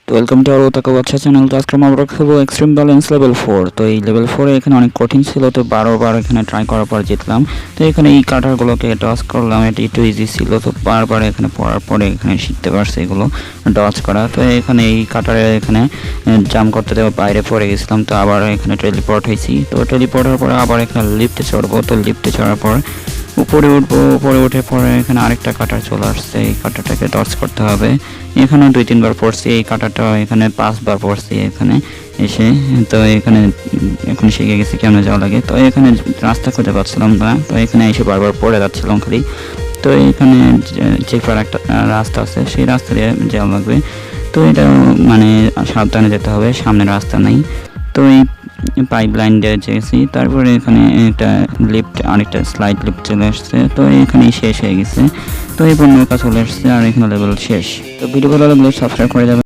তো welcome to আর ওতাকা বাচ্চা channel. তো আজকে আমরা খেলবো এক্সট্রিম ব্যালেন্স লেভেল 4। তো এই লেভেল 4 এখানে অনেক কঠিন ছিল, তো বারবার এখানে ট্রাই করার পর জিতলাম। তো এখানে এই কাটারগুলোকে ডজ করলাম, এটা একটু ইজি ছিল, তো বারবার এখানে পড়ার পরে এখানে শিখতে পারছি এগুলো ডজ করা। তো এখানে এই কাটারে এখানে জাম্প করতে দেওয়া বাইরে পড়ে গেছিলাম, তো আবার এখানে টেলিপোর্ট হয়েছি। তো টেলিপোর্ট হওয়ার পরে আবার এখানে লিফটে চড়বো, তো লিফটে চড়ার পর উপরে উঠবো, উপরে উঠে পরে এখানে আরেকটা কাটার চলে আসছে, এই কাটাটাকে ডজ করতে হবে। এখানে 2-3 বার পড়ছি, এই কাটাটা এখানে 5 বার পড়ছি এখানে এসে। তো এখানে এখন শিখে গেছি কেমন যাওয়া লাগে। তো এখানে রাস্তা খুঁজে পাচ্ছিলাম না, তো এখানে এসে বারবার পড়ে যাচ্ছিলাম খালি। তো এখানে চেপার একটা রাস্তা আছে, সেই রাস্তা দিয়ে যাওয়া লাগবে। তো এটা মানে সাবধানে যেতে হবে, সামনে রাস্তা নেই। তো এই পাইপ লাইন দিয়ে যেয়েছি, তারপরে এখানে একটা লিফট, আরেকটা স্লাইড লিফট চলে আসছে। তো এখানেই শেষ হয়ে গেছে। তো এই পণ্যটা চলে আসছে আর এখানে লেভেল শেষ। তো ভিডিও ভালো লাগলে সাবস্ক্রাইব করে যাবেন।